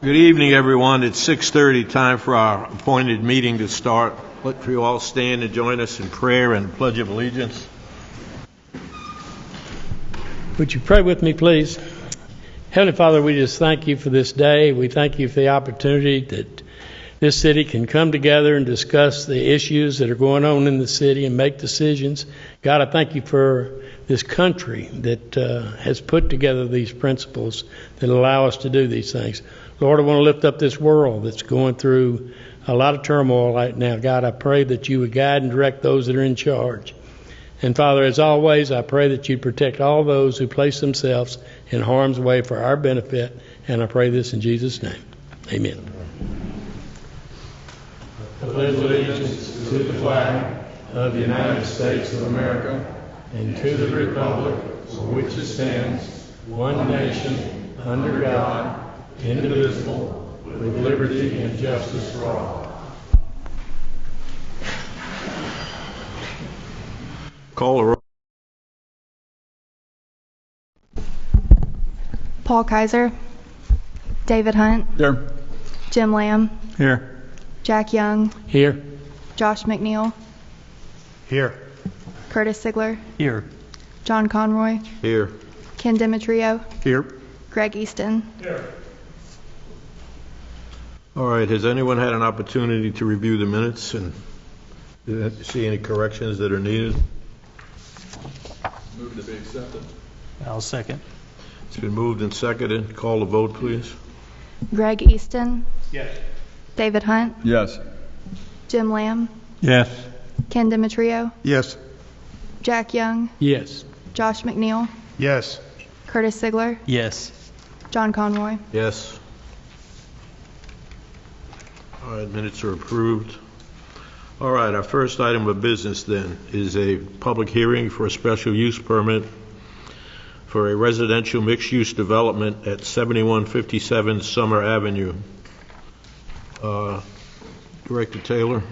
Good evening, everyone. It's 6:30, time for our appointed meeting to start. Let you all stand and join us in prayer and Pledge of Allegiance. Would you pray with me, please? Heavenly Father, we just thank you for this day. We thank you for the opportunity that this city can come together and discuss the issues that are going on in the city and make decisions. God, I thank you for this country that has put together these principles that allow us to do these things. Lord, I want to lift up this world that's going through a lot of turmoil right now. God, I pray that you would guide and direct those that are in charge. And Father, as always, I pray that you protect all those who place themselves in harm's way for our benefit. And I pray this in Jesus' name. Amen. I pledge allegiance to the flag of the United States of America and to the republic for which it stands, one nation, under God, indivisible, with liberty and justice for all. Call the roll. Paul Kaiser, David Hunt, Here. Jim Lamb, Here. Jack Young, Here. Josh McNeil, Here. Curtis Sigler, Here. John Conroy, Here. Ken Demetrio, Here. Greg Easton. Here. All right, has anyone had an opportunity to review the minutes and see any corrections that are needed? Move to be accepted. I'll second. It's been moved and seconded. Call the vote, please. Greg Easton, Yes. David Hunt, Yes. Jim Lamb, Yes. Ken Demetrio, Yes. Jack Young, Yes. Josh McNeil, Yes. Curtis Sigler, Yes. John Conroy. Yes. All right, minutes are approved. All right, our first item of business then is a public hearing for a special use permit for a residential mixed-use development at 7157 Summer Avenue. Director Taylor.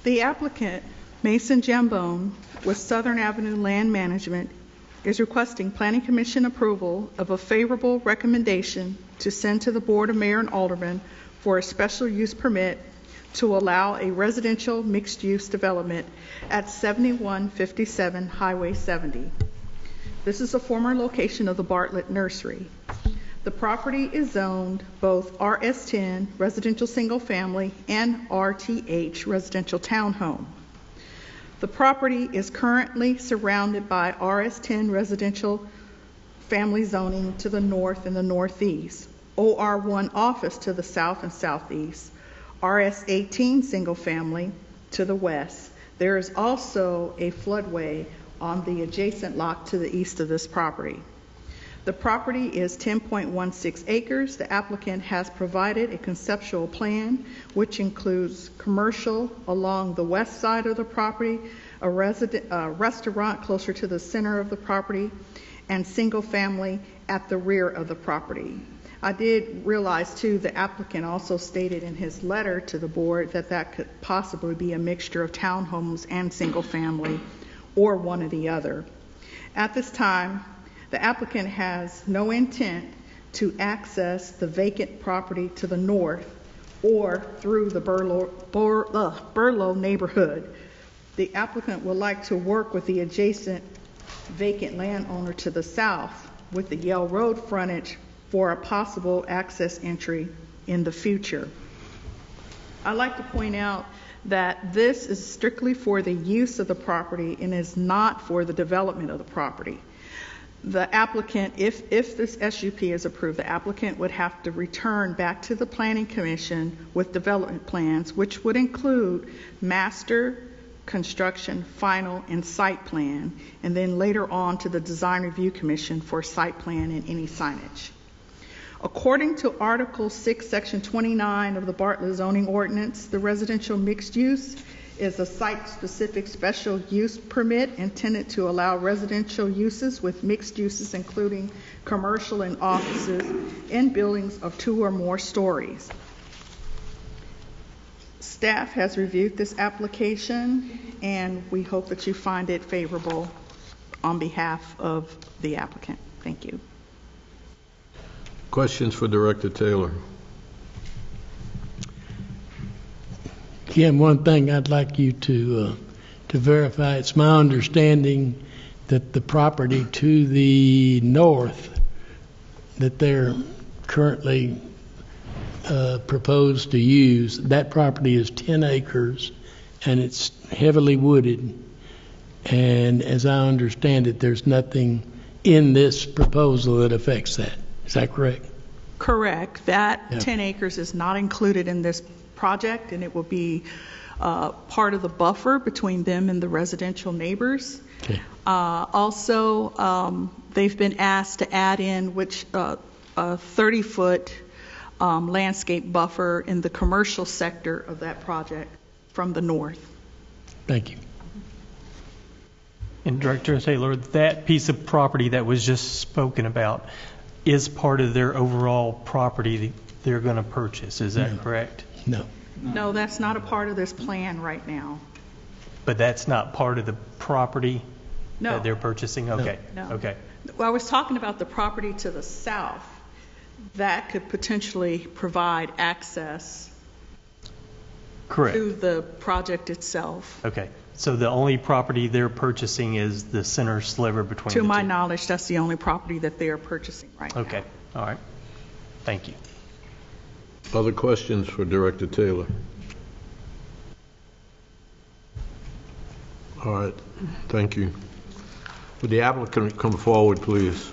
The applicant, Mason Jambone, with Southern Avenue Land Management, is requesting Planning Commission approval of a favorable recommendation to send to the Board of Mayor and Aldermen for a special use permit to allow a residential mixed-use development at 7157 Highway 70. This is a former location of the Bartlett Nursery. The property is zoned both RS10 residential single family and RTH residential townhome. The property is currently surrounded by RS10 residential family zoning to the north and the northeast, OR1 office to the south and southeast, RS18 single family to the west. There is also a floodway on the adjacent lot to the east of this property. The property is 10.16 acres. The applicant has provided a conceptual plan which includes commercial along the west side of the property, a restaurant closer to the center of the property, and single family at the rear of the property. I did realize too the applicant also stated in his letter to the board that that could possibly be a mixture of townhomes and single family or one or the other. At this time, the applicant has no intent to access the vacant property to the north or through the Burlow neighborhood. The applicant would like to work with the adjacent vacant landowner to the south with the Yale Road frontage for a possible access entry in the future. I'd like to point out that this is strictly for the use of the property and is not for the development of the property. The applicant, if this SUP is approved, the applicant would have to return back to the Planning Commission with development plans, which would include master, construction, final, and site plan, and then later on to the Design Review Commission for site plan and any signage. According to Article 6, Section 29 of the Bartlett Zoning Ordinance, the residential mixed use is a site-specific special use permit intended to allow residential uses with mixed uses, including commercial and offices in buildings of 2 or more stories. Staff has reviewed this application, and we hope that you find it favorable on behalf of the applicant. Thank you. Questions for Director Taylor? Kim, one thing I'd like you to verify, it's my understanding that the property to the north that they're currently proposed to use, that property is 10 acres and it's heavily wooded. And as I understand it, there's nothing in this proposal that affects that. Is that correct? Correct. That Yeah. 10 acres is not included in this project, and it will be part of the buffer between them and the residential neighbors. Okay. Also, they've been asked to add in a 30-foot landscape buffer in the commercial sector of that project from the north. Thank you. And Director Taylor, that piece of property that was just spoken about is part of their overall property they're going to purchase. Is that correct? No. No, that's not a part of this plan right now. But that's not part of the property No. that they're purchasing? Okay. No. Okay. Well, I was talking about the property to the south. That could potentially provide access Correct. to the project itself. Okay. So the only property they're purchasing is the center sliver between To the my two? knowledge, that's the only property that they are purchasing right now. Okay. All right. Thank you. Other questions for Director Taylor? All right, thank you. Would the applicant come forward, please?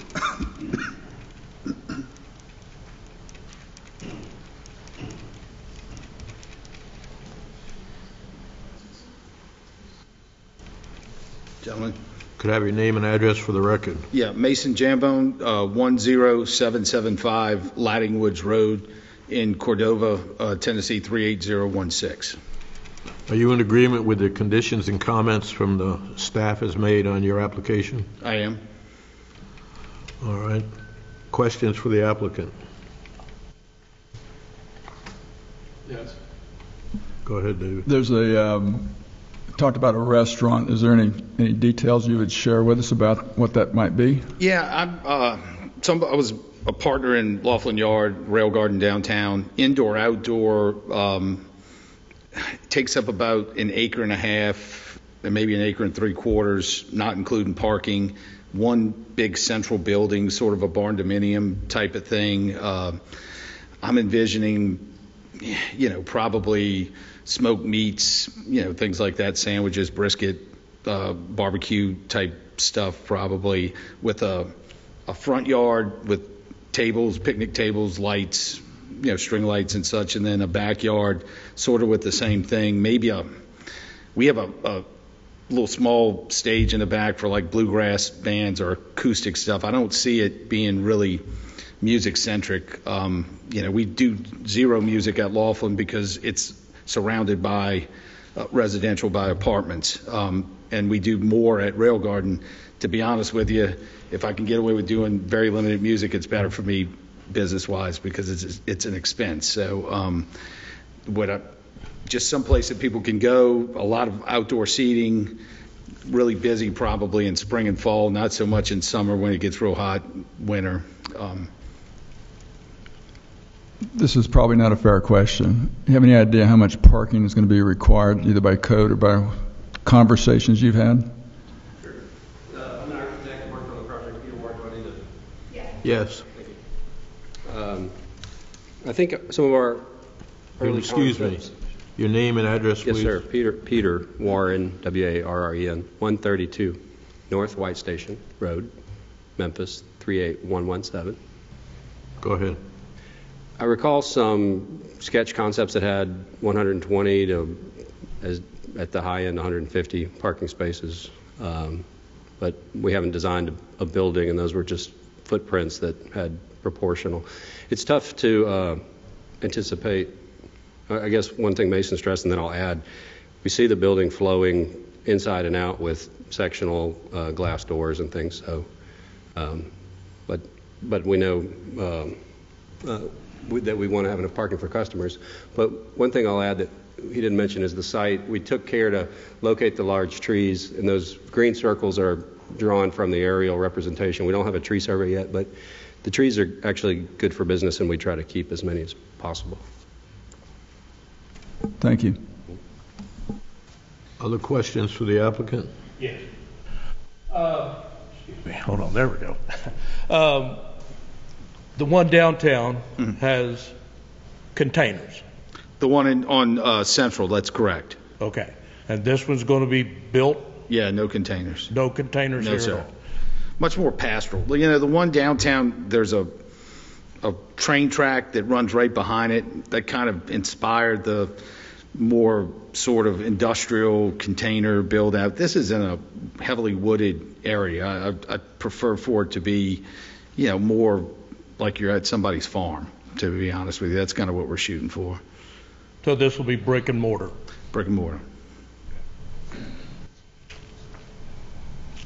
Gentlemen. Could I have your name and address for the record? Yeah, Mason Jambone, 10775 Ladding Woods Road in Cordova, Tennessee 38016. Are you in agreement with the conditions and comments from the staff has made on your application? I am. All right. Questions for the applicant? Yes. Go ahead, David. There's talked about a restaurant. Is there any details you would share with us about what that might be? Yeah, I was a partner in Laughlin Yard, Rail Garden downtown, indoor, outdoor, takes up about an acre and a half, and maybe an acre and 3/4, not including parking. One big central building, sort of a barn dominium type of thing. I'm envisioning, probably smoked meats, things like that, sandwiches, brisket, barbecue type stuff, probably with a front yard with tables, picnic tables, lights, string lights and such, and then a backyard sort of with the same thing. Maybe we have a little small stage in the back for like bluegrass bands or acoustic stuff. I don't see it being really music centric. We do zero music at Laughlin because it's surrounded by residential, by apartments. And we do more at Rail Garden. To be honest with you, if I can get away with doing very limited music, it's better for me business-wise because it's an expense. So just someplace that people can go, a lot of outdoor seating, really busy probably in spring and fall, not so much in summer when it gets real hot, winter. This is probably not a fair question. Do you have any idea how much parking is going to be required, either by code or by conversations you've had? Sure. I'm an architect, worked on the project. Peter Ward, do I need to? Yes. I think some of our early Excuse me. concepts- Your name and address, please. Yes, sir. Peter Warren, Warren, 132 North White Station Road, Memphis 38117. Go ahead. I recall some sketch concepts that had 120 to, at the high end, 150 parking spaces, but we haven't designed a building, and those were just footprints that had proportional. It's tough to anticipate. I guess one thing Mason stressed, and then I'll add, we see the building flowing inside and out with sectional glass doors and things. So, but we know that we want to have enough parking for customers. But one thing I'll add that he didn't mention is the site. We took care to locate the large trees, and those green circles are drawn from the aerial representation. We don't have a tree survey yet, but the trees are actually good for business, and we try to keep as many as possible. Thank you. Other questions for the applicant? Yes. Excuse me. Hold on. There we go. The one downtown has containers. The one on Central, that's correct. Okay. And this one's going to be built? Yeah, no containers. No containers No, here sir. at all? Much more pastoral. You know, the one downtown, there's a train track that runs right behind it that kind of inspired the more sort of industrial container build out. This is in a heavily wooded area. I prefer for it to be, you know, more like you're at somebody's farm, to be honest with you. That's kind of what we're shooting for. So this will be brick and mortar? Brick and mortar.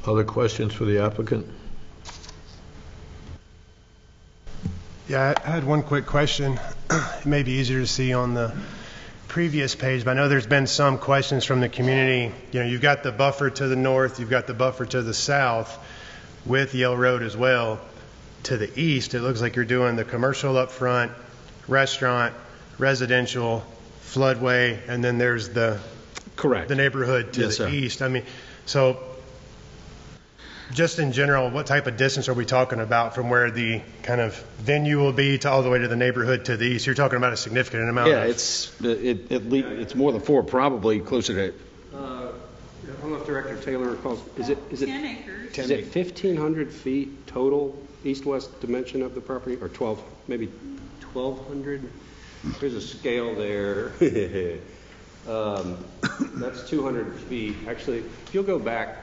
Other questions for the applicant? Yeah, I had one quick question. It may be easier to see on the previous page, but I know there's been some questions from the community. You know, you've got the buffer to the north, you've got the buffer to the south with Yale Road as well. To the east, it looks like you're doing the commercial up front, restaurant, residential, floodway, and then there's the Correct. the neighborhood to Yes, the sir. east. I mean, so just in general, what type of distance are we talking about from where the kind of venue will be to all the way to the neighborhood to the east? You're talking about a significant amount. Yeah, of, it's more than 4, probably closer to I don't know if Director Taylor recalls. Is it 10 acres. Is it 1,500 feet total east-west dimension of the property, or 12, maybe 1,200? There's a scale there. That's 200 feet. Actually, if you'll go back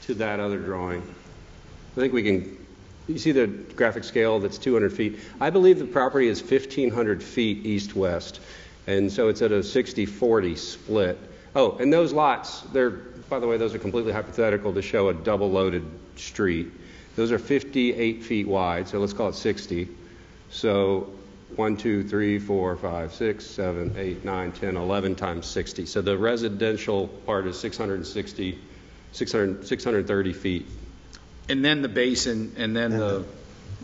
to that other drawing, I think we can. You see the graphic scale that's 200 feet. I believe the property is 1,500 feet east-west, and so it's at a 60-40 split. Oh, and those lots, by the way, those are completely hypothetical to show a double-loaded street. Those are 58 feet wide, so let's call it 60. So 1, 2, 3, 4, 5, 6, 7, 8, 9, 10, 11 times 60. So the residential part is 630 feet. and then the basin, and then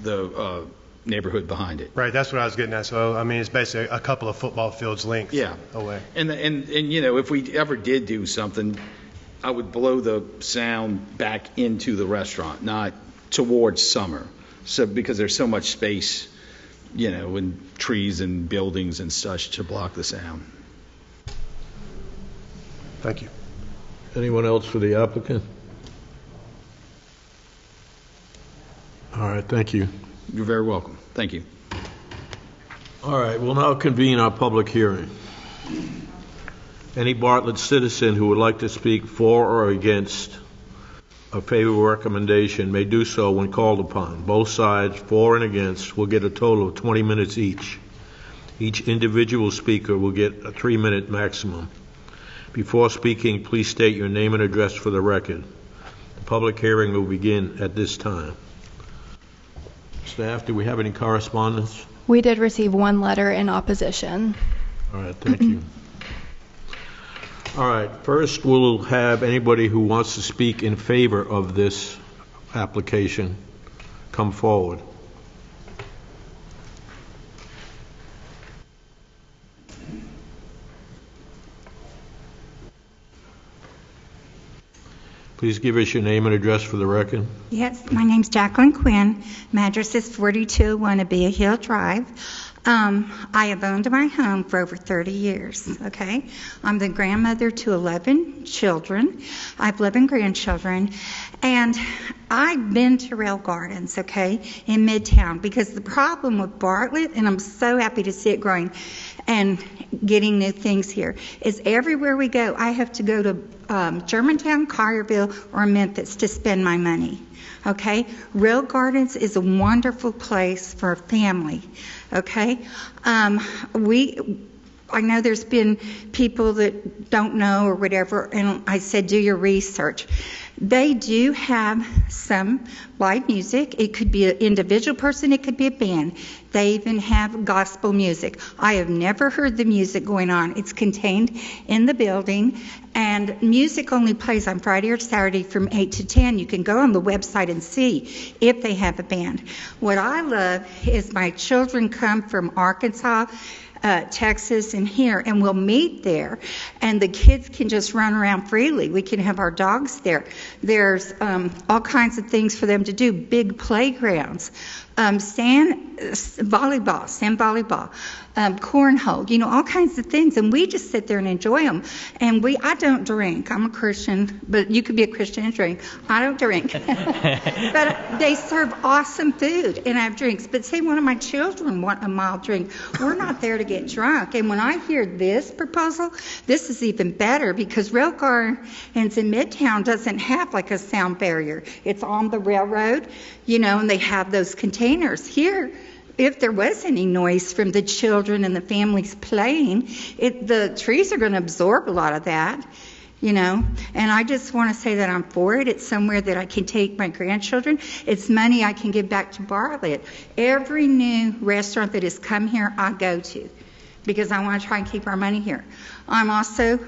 the neighborhood behind it. right, that's what I was getting at. So, I mean, it's basically a couple of football fields length Yeah. away. And you know, if we ever did do something, I would blow the sound back into the restaurant, not towards Summer. So because there's so much space, you know, and trees and buildings and such to block the sound. Thank you. Anyone else for the applicant? All right, thank you. You're very welcome. Thank you. All right, we'll now convene our public hearing. Any Bartlett citizen who would like to speak for or against a favorable recommendation may do so when called upon. Both sides, for and against, will get a total of 20 minutes each. Each individual speaker will get a 3-minute maximum. Before speaking, please state your name and address for the record. The public hearing will begin at this time. Staff, do we have any correspondence? We did receive one letter in opposition. All right, thank you. All right, first we'll have anybody who wants to speak in favor of this application come forward. Please give us your name and address for the record. Yes, my name's Jacqueline Quinn. My address is 42 Wannabe Hill Drive. I have owned my home for over 30 years, okay? I'm the grandmother to 11 children. I have 11 grandchildren. And I've been to Rail Gardens, okay, in Midtown, because the problem with Bartlett, and I'm so happy to see it growing and getting new things here, is everywhere we go, I have to go to Germantown, Collierville, or Memphis to spend my money. Okay, Rail Gardens is a wonderful place for a family. Okay, I know there's been people that don't know or whatever, and I said do your research. They do have some live music. It could be an individual person, it could be a band. They even have gospel music. I have never heard the music going on. It's contained in the building, and music only plays on Friday or Saturday from 8 to 10. You can go on the website and see if they have a band. What I love is my children come from Arkansas, Texas, and here, and we'll meet there, and the kids can just run around freely. We can have our dogs there. There's all kinds of things for them to do, big playgrounds, sand volleyball, cornhole, all kinds of things, and we just sit there and enjoy them. And I don't drink. I'm a Christian, but you could be a Christian and drink. I don't drink. But they serve awesome food, and I have drinks. But say one of my children want a mild drink. We're not there to get drunk. And when I hear this proposal, this is even better, because Rail Gardens in Midtown doesn't have like a sound barrier. It's on the railroad, and they have those containers. Here, if there was any noise from the children and the families playing, the trees are going to absorb a lot of that, And I just want to say that I'm for it. It's somewhere that I can take my grandchildren. It's money I can give back to Bartlett. Every new restaurant that has come here, I go to, because I want to try and keep our money here. I'm also...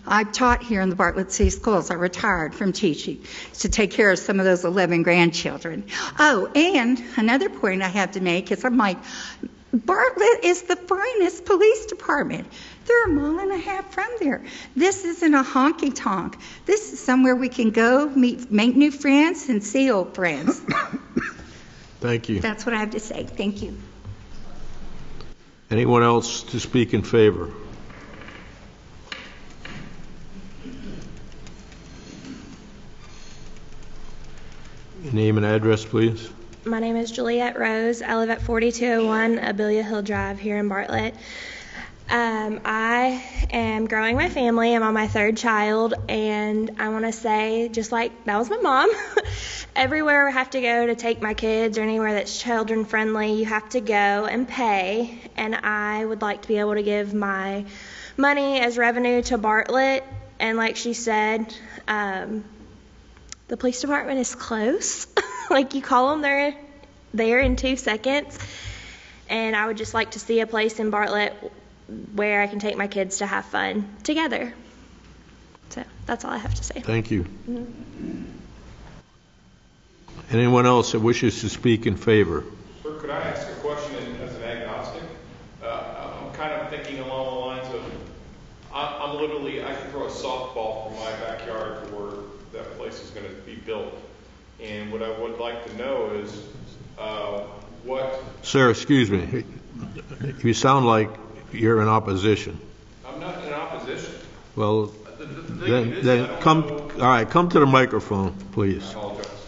I've taught here in the Bartlett City Schools. I retired from teaching to take care of some of those 11 grandchildren. Oh, and another point I have to make is Bartlett is the finest police department. They're a mile and a half from there. This isn't a honky-tonk. This is somewhere we can go, make new friends, and see old friends. Thank you. That's what I have to say. Thank you. Anyone else to speak in favor? Your name and address, please. My name is Juliette Rose. I live at 4201 Abelia Hill Drive here in Bartlett. I am growing my family. I'm on my third child, and I want to say, just like that was my mom, everywhere I have to go to take my kids or anywhere that's children friendly, you have to go and pay, and I would like to be able to give my money as revenue to Bartlett. And like she said, the police department is close. Like, you call them, they're there in 2 seconds. And I would just like to see a place in Bartlett where I can take my kids to have fun together. So that's all I have to say. Thank you. Mm-hmm. Anyone else that wishes to speak in favor? Sir, could I ask a question as an agnostic? I'm kind of thinking along the lines of, I'm literally, I can throw a softball from my backyard to where that place is going to be built. And what I would like to know is what... Sir, excuse me. You sound like you're in opposition. I'm not in opposition. Well, then come to the microphone, please. I apologize.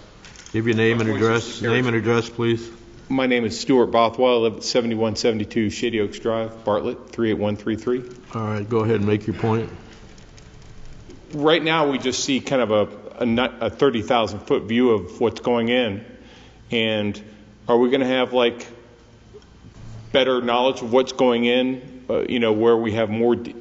Give your name and address. Name and address, please. My name is Stuart Bothwell. I live at 7172 Shady Oaks Drive, Bartlett, 38133. All right, go ahead and make your point. Right now, we just see kind of a 30,000-foot view of what's going in. And are we going to have, like, better knowledge of what's going in, where we have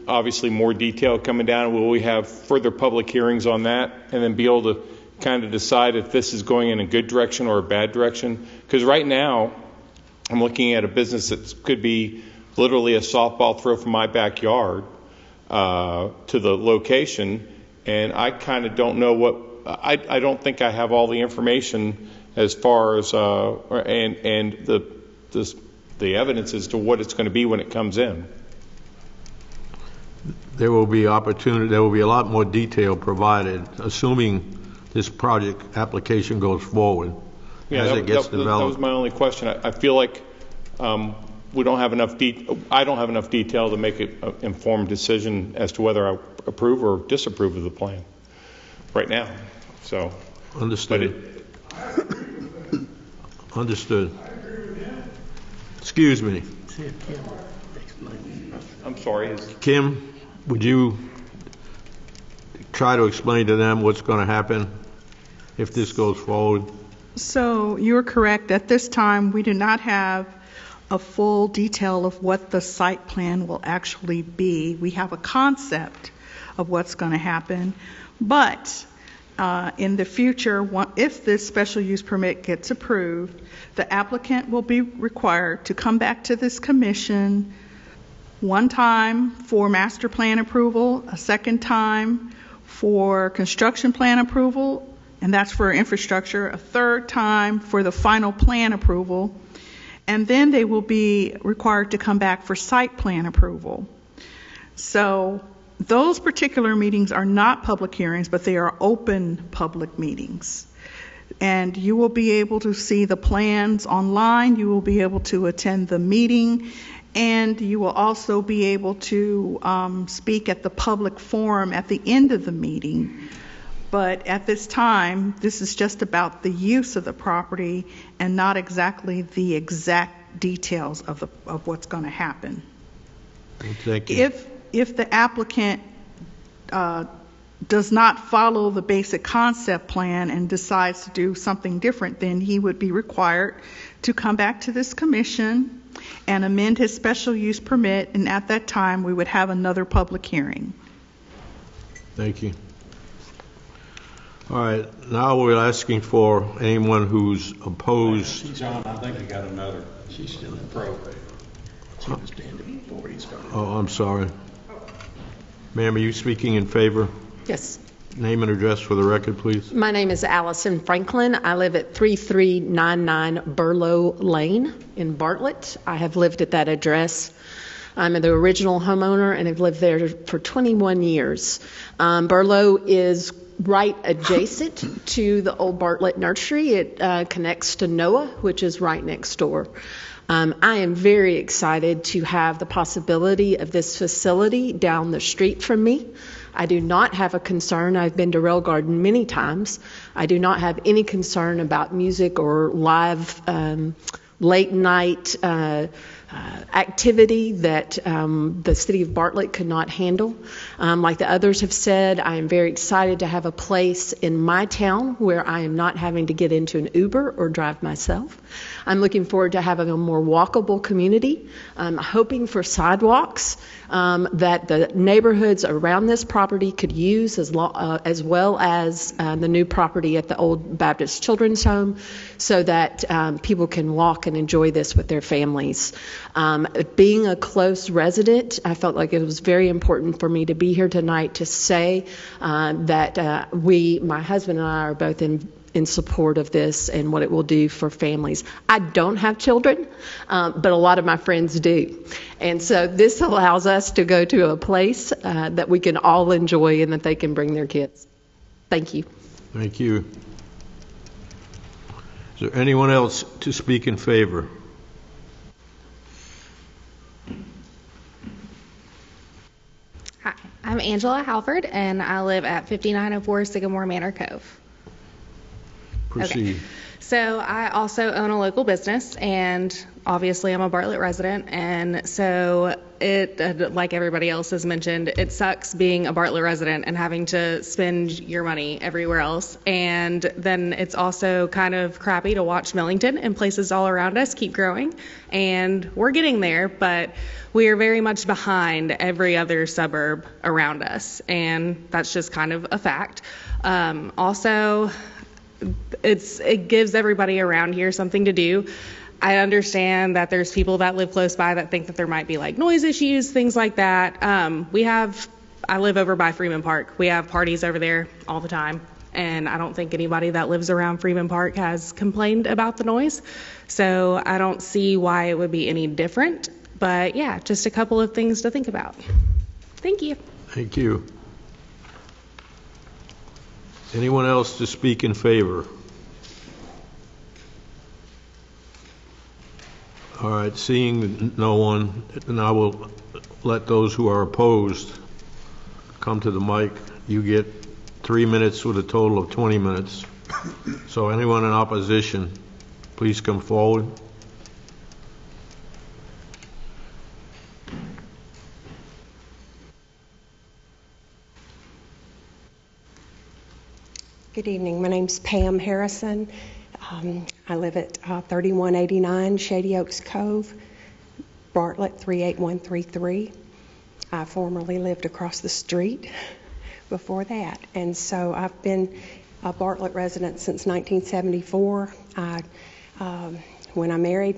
obviously more detail coming down? Will we have further public hearings on that and then be able to kind of decide if this is going in a good direction or a bad direction? Because right now, I'm looking at a business that could be literally a softball throw from my backyard to the location, and I kind of don't know what, I don't think I have all the information as far as, and the evidence as to what it's going to be when it comes in. There will be opportunity, there will be a lot more detail provided, assuming this project application goes forward as it gets developed. That was my only question. I feel like we don't have enough I don't have enough detail to make an informed decision as to whether I approve or disapprove of the plan right now. So, understood. Understood. Excuse me. I'm sorry. Kim, would you try to explain to them what's going to happen if this goes forward? So you're correct. At this time, we do not have a full detail of what the site plan will actually be. We have a concept of what's going to happen, but In the future, if this special use permit gets approved, the applicant will be required to come back to this commission one time for master plan approval, a second time for construction plan approval, and that's for infrastructure, a third time for the final plan approval, and then they will be required to come back for site plan approval. So those particular meetings are not public hearings, but they are open public meetings. And you will be able to see the plans online, you will be able to attend the meeting, and you will also be able to speak at the public forum at the end of the meeting. But at this time, this is just about the use of the property and not exactly the exact details of what's going to happen. Thank you. If the applicant does not follow the basic concept plan and decides to do something different, then he would be required to come back to this commission and amend his special use permit, and at that time we would have another public hearing. Thank you. All right, now we're asking for anyone who's opposed. John, I think we got another. She's still in program. She was standing before he started. Oh, I'm sorry. Ma'am, are you speaking in favor? Yes. Name and address for the record, please. My name is Allison Franklin. I live at 3399 Burlow Lane in Bartlett. I have lived at that address. I'm the original homeowner and have lived there for 21 years. Burlow is right adjacent to the old Bartlett nursery. It connects to Noah, which is right next door. I am very excited to have the possibility of this facility down the street from me. I do not have a concern. I've been to Rail Garden many times. I do not have any concern about music or live late night activity that the city of Bartlett could not handle. Like the others have said, I am very excited to have a place in my town where I am not having to get into an Uber or drive myself. I'm looking forward to having a more walkable community. I'm hoping for sidewalks that the neighborhoods around this property could use, as well as the new property at the old Baptist Children's Home, so that people can walk and enjoy this with their families. Being a close resident, I felt like it was very important for me to be here tonight to say that my husband and I are both in support of this and what it will do for families. I don't have children, but a lot of my friends do. And so this allows us to go to a place that we can all enjoy and that they can bring their kids. Thank you. Thank you. Is there anyone else to speak in favor? Hi, I'm Angela Halford, and I live at 5904 Sycamore Manor Cove. Proceed. Okay. So I also own a local business, and obviously I'm a Bartlett resident, and so it, like everybody else has mentioned, it sucks being a Bartlett resident and having to spend your money everywhere else. And then it's also kind of crappy to watch Millington and places all around us keep growing, and we're getting there, but we are very much behind every other suburb around us, and that's just kind of a fact. Also, it gives everybody around here something to do. I understand that there's people that live close by that think that there might be like noise issues, things like that. I live over by Freeman Park. We have parties over there all the time, and I don't think anybody that lives around Freeman Park has complained about the noise. So I don't see why it would be any different. But yeah, just a couple of things to think about. Thank you. Thank you. Anyone else to speak in favor? All right, seeing no one, then I will let those who are opposed come to the mic. You get 3 minutes with a total of 20 minutes. So anyone in opposition, please come forward. Good evening. My name's Pam Harrison. I live at 3189 Shady Oaks Cove, Bartlett 38133. I formerly lived across the street before that, and so I've been a Bartlett resident since 1974. When I married,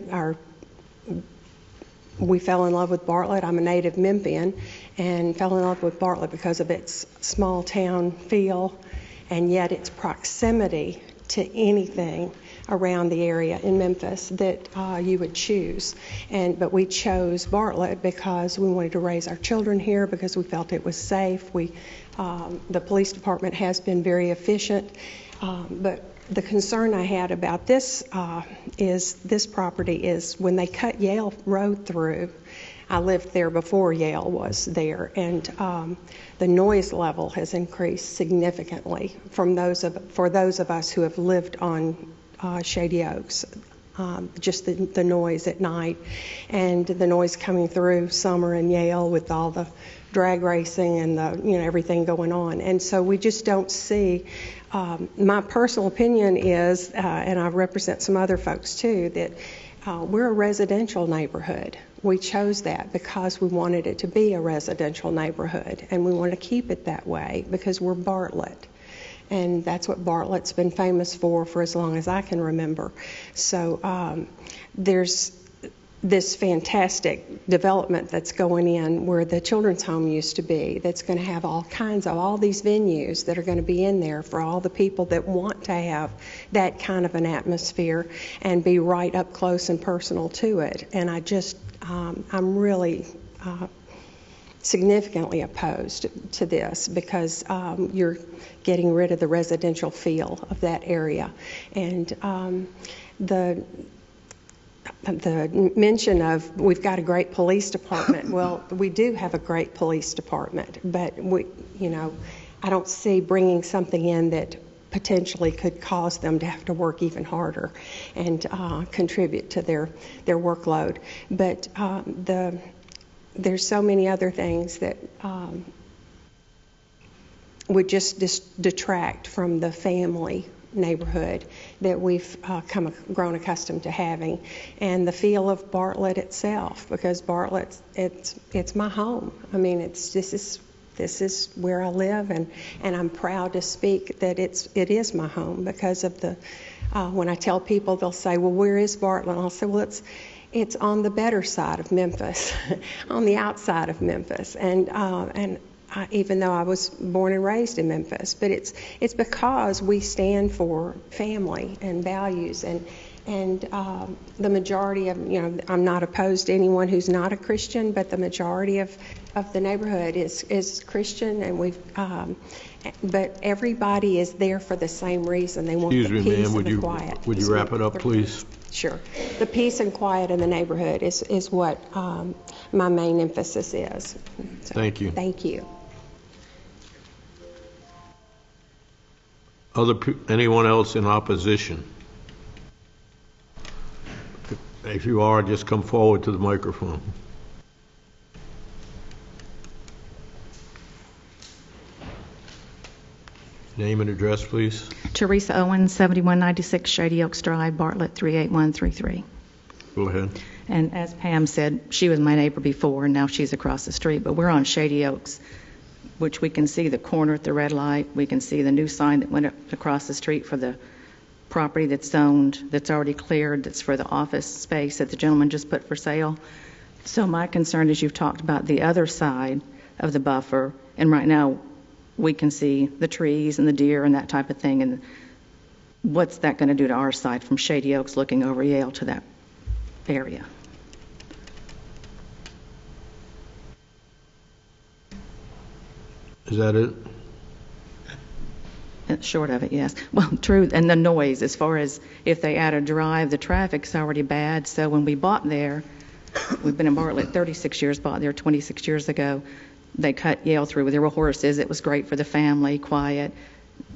we fell in love with Bartlett. I'm a native Memphian and fell in love with Bartlett because of its small town feel and yet its proximity to anything around the area in Memphis that you would choose. But we chose Bartlett because we wanted to raise our children here, because we felt it was safe. The police department has been very efficient, but the concern I had about this property is when they cut Yale Road through. I lived there before Yale was there, and the noise level has increased significantly for those of us who have lived on Shady Oaks. Just the noise at night and the noise coming through Summer and Yale with all the drag racing and everything going on. And so we just don't see. My personal opinion is, and I represent some other folks too, that we're a residential neighborhood. We chose that because we wanted it to be a residential neighborhood, and we want to keep it that way because we're Bartlett. And that's what Bartlett's been famous for as long as I can remember. So there's this fantastic development that's going in where the children's home used to be, that's going to have all these venues that are going to be in there for all the people that want to have that kind of an atmosphere and be right up close and personal to it. And I'm really significantly opposed to this because you're getting rid of the residential feel of that area. And the mention of we've got a great police department. Well, we do have a great police department, but I don't see bringing something in that potentially could cause them to have to work even harder and contribute to their workload. But there's so many other things that would just detract from the family neighborhood that we've grown accustomed to having, and the feel of Bartlett itself, because Bartlett, it's my home. I mean, this is where I live, and I'm proud to speak that it is my home because of the. When I tell people, they'll say, "Well, where is Bartlett?" And I'll say, "Well, it's on the better side of Memphis, on the outside of Memphis," and even though I was born and raised in Memphis, but it's because we stand for family and values, and the majority of, I'm not opposed to anyone who's not a Christian, but the majority of the neighborhood is Christian, and but everybody is there for the same reason. They want the peace and the quiet. Would you wrap it up, please? Sure. The peace and quiet in the neighborhood is what my main emphasis is. So, thank you. Thank you. Anyone else in opposition? If you are, just come forward to the microphone. Name and address, please. Teresa Owens, 7196 Shady Oaks Drive, Bartlett 38133. Go ahead. And as Pam said, she was my neighbor before, and now she's across the street. But we're on Shady Oaks, which we can see the corner at the red light. We can see the new sign that went up across the street for the property that's owned, that's already cleared, that's for the office space that the gentleman just put for sale. So my concern is you've talked about the other side of the buffer, and right now we can see the trees and the deer and that type of thing. And what's that going to do to our side from Shady Oaks looking over Yale to that area? Is that it? Short of it, yes. Well, true. And the noise, as far as if they add a drive, the traffic's already bad. So when we bought there, we've been in Bartlett 36 years, bought there 26 years ago. They cut Yale through. There were horses. It was great for the family, quiet.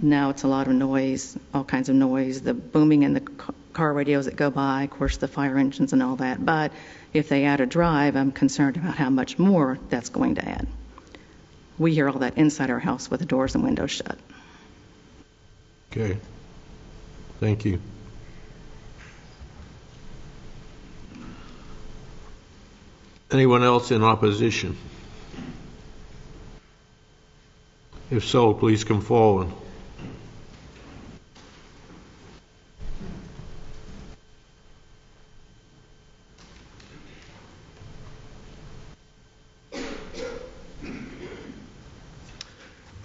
Now it's a lot of noise, all kinds of noise, the booming in the car radios that go by, of course, the fire engines and all that. But if they add a drive, I'm concerned about how much more that's going to add. We hear all that inside our house with the doors and windows shut. Okay. Thank you. Anyone else in opposition? If so, please come forward.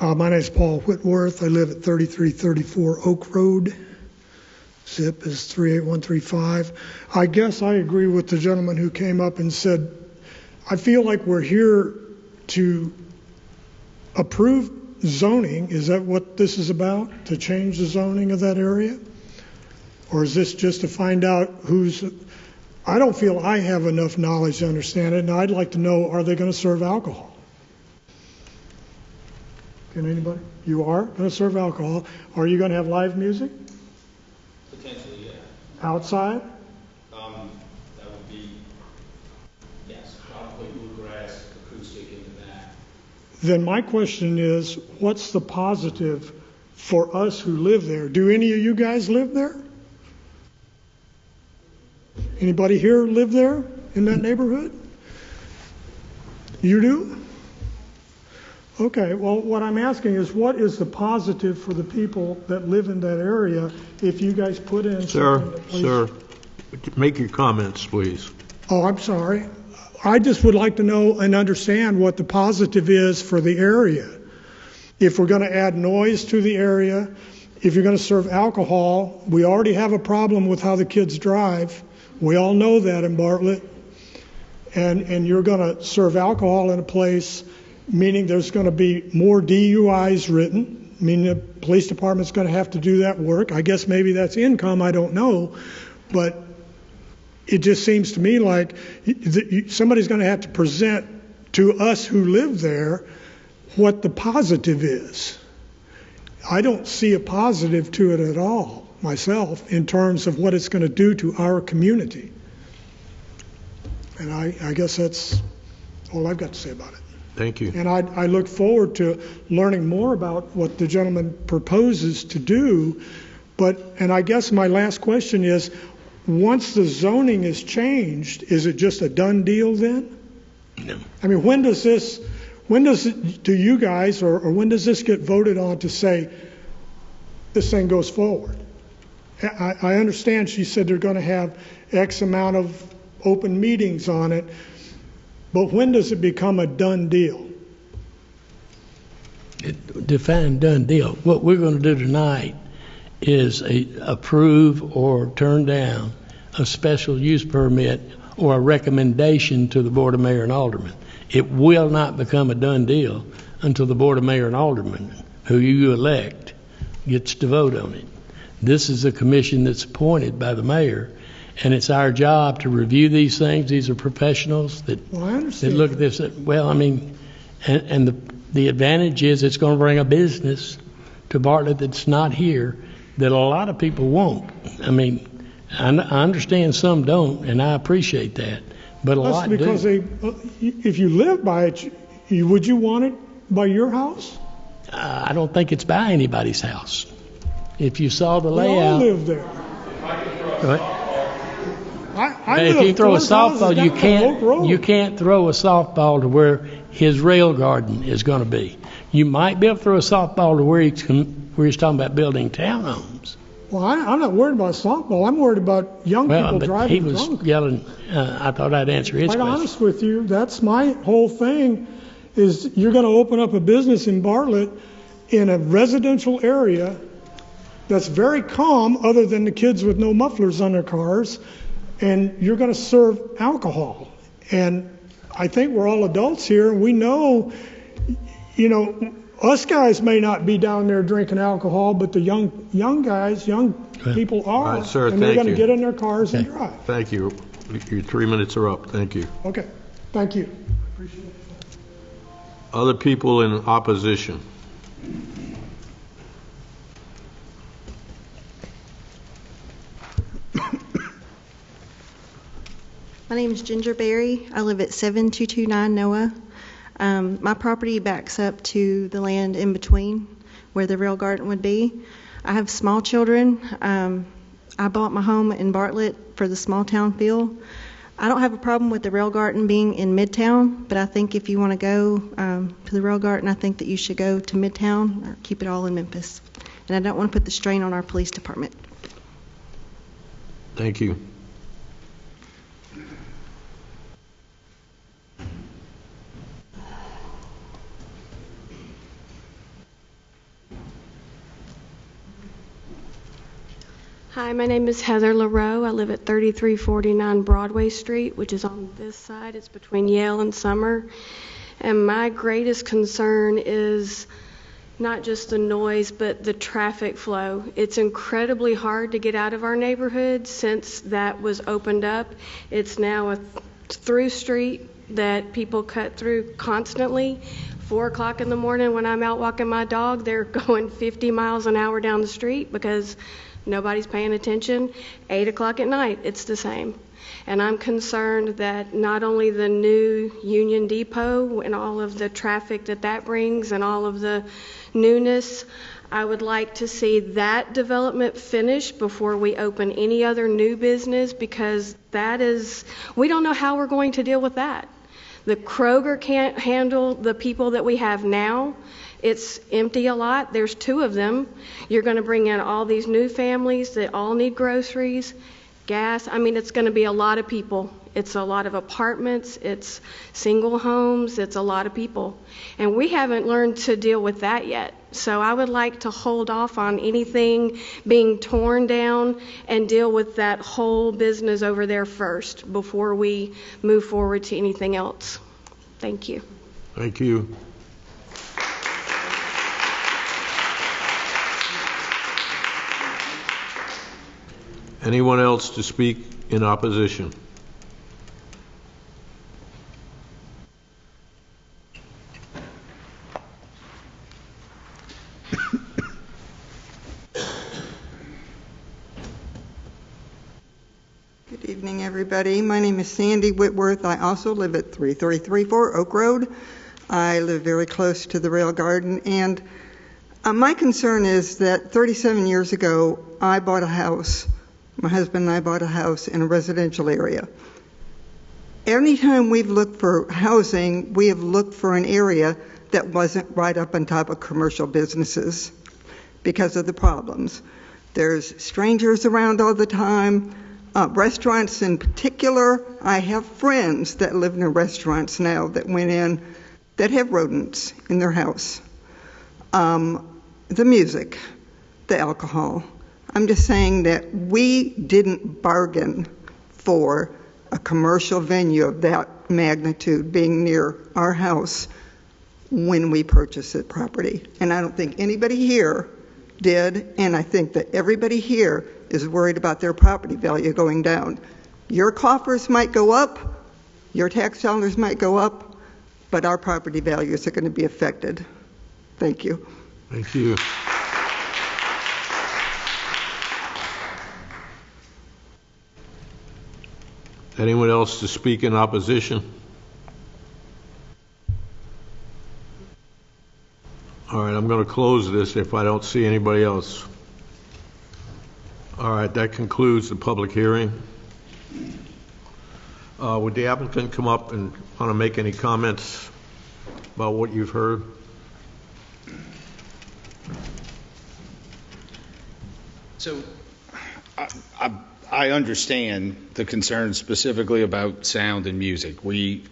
My name is Paul Whitworth. I live at 3334 Oak Road. Zip is 38135. I guess I agree with the gentleman who came up and said, I feel like we're here to approve zoning. Is that what this is about? To change the zoning of that area? Or is this just to find out who's... I don't feel I have enough knowledge to understand it, and I'd like to know, are they going to serve alcohol? Can anybody? You are going to serve alcohol. Are you going to have live music? Potentially, yeah. Outside? That would be, yes, probably bluegrass, acoustic in the back. Then my question is, what's the positive for us who live there? Do any of you guys live there? Anybody here live there in that neighborhood? You do? Okay, well, what I'm asking is, what is the positive for the people that live in that area if you guys put in... Sir, make your comments, please. Oh, I'm sorry. I just would like to know and understand what the positive is for the area. If we're going to add noise to the area, if you're going to serve alcohol, we already have a problem with how the kids drive. We all know that in Bartlett. And you're going to serve alcohol in a place, meaning there's going to be more DUIs written, meaning the police department's going to have to do that work. I guess maybe that's income, I don't know. But it just seems to me like somebody's going to have to present to us who live there what the positive is. I don't see a positive to it at all myself in terms of what it's going to do to our community. And I guess that's all I've got to say about it. Thank you. And I look forward to learning more about what the gentleman proposes to do. And I guess my last question is, once the zoning is changed, is it just a done deal then? No. I mean, when does you guys, or when does this get voted on to say this thing goes forward? I understand she said they're going to have X amount of open meetings on it, but when does it become a done deal? Define done deal. What we're going to do tonight is approve or turn down a special use permit or a recommendation to the Board of Mayor and Aldermen. It will not become a done deal until the Board of Mayor and Aldermen, who you elect, gets to vote on it. This is a commission that's appointed by the mayor, and it's our job to review these things. These are professionals that look at this. Well, I mean, and the advantage is it's going to bring a business to Bartlett that's not here that a lot of people won't. I mean, I understand some don't, and I appreciate that, but a lot do. Because if you live by it, would you want it by your house? I don't think it's by anybody's house. If you saw the layout. We all live there. If you throw a softball, you can't throw a softball to where his rail garden is going to be. You might be able to throw a softball to where he's talking about building townhomes. Well, I'm not worried about softball. I'm worried about young people driving drunk. He was yelling. I thought I'd answer his question. Quite honest with you, that's my whole thing. Is you're going to open up a business in Bartlett in a residential area that's very calm, other than the kids with no mufflers on their cars, and you're going to serve alcohol. And I think we're all adults here, and we know, us guys may not be down there drinking alcohol, but the young people are, All right, sir, and they're going to get in their cars and drive. Thank you. Your 3 minutes are up. Thank you. Okay. Thank you. Appreciate it. Other people in opposition. My name is Ginger Berry. I live at 7229 Noah. My property backs up to the land in between where the rail garden would be. I have small children. I bought my home in Bartlett for the small town feel. I don't have a problem with the rail garden being in Midtown, but I think if you want to go to the rail garden, I think that you should go to Midtown or keep it all in Memphis. And I don't want to put the strain on our police department. Thank you. Hi, my name is Heather LaRoe. I live at 3349 Broadway Street, which is on this side. It's between Yale and Summer. And my greatest concern is not just the noise, but the traffic flow. It's incredibly hard to get out of our neighborhood since that was opened up. It's now a through street that people cut through constantly. 4 o'clock in the morning when I'm out walking my dog, they're going 50 miles an hour down the street because nobody's paying attention. 8 o'clock at night, it's the same. And I'm concerned that not only the new Union Depot and all of the traffic that brings and all of the newness, I would like to see that development finished before we open any other new business, because we don't know how we're going to deal with that. The Kroger can't handle the people that we have now. It's empty a lot. There's 2 of them. You're going to bring in all these new families that all need groceries, gas. I mean, it's going to be a lot of people. It's a lot of apartments. It's single homes. It's a lot of people. And we haven't learned to deal with that yet. So I would like to hold off on anything being torn down and deal with that whole business over there first before we move forward to anything else. Thank you. Thank you. Anyone else to speak in opposition? Good evening, everybody. My name is Sandy Whitworth. I also live at 3334 Oak Road. I live very close to the rail garden, and my concern is that 37 years ago, I bought a house. My husband and I bought a house in a residential area. Anytime we've looked for housing, we have looked for an area that wasn't right up on top of commercial businesses because of the problems. There's strangers around all the time. Restaurants in particular, I have friends that live in restaurants now that went in that have rodents in their house. The music, the alcohol. I'm just saying that we didn't bargain for a commercial venue of that magnitude being near our house when we purchased the property. And I don't think anybody here did, and I think that everybody here is worried about their property value going down. Your coffers might go up, your tax dollars might go up, but our property values are going to be affected. Thank you. Thank you. Anyone else to speak in opposition? All right, I'm going to close this if I don't see anybody else. All right, that concludes the public hearing. Would the applicant come up and want to make any comments about what you've heard? So I understand the concerns specifically about sound and music. We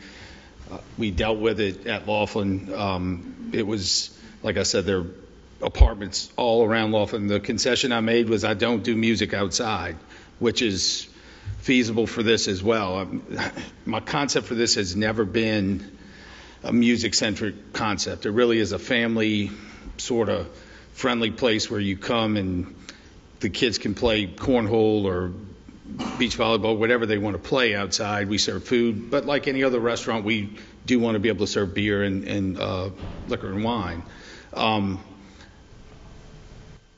dealt with it at Laughlin. It was, like I said, there are apartments all around Laughlin. The concession I made was I don't do music outside, which is feasible for this as well. My concept for this has never been a music-centric concept. It really is a family sort of friendly place where you come and the kids can play cornhole or beach volleyball, whatever they want to play outside. We serve food, but like any other restaurant, we do want to be able to serve beer and liquor and wine.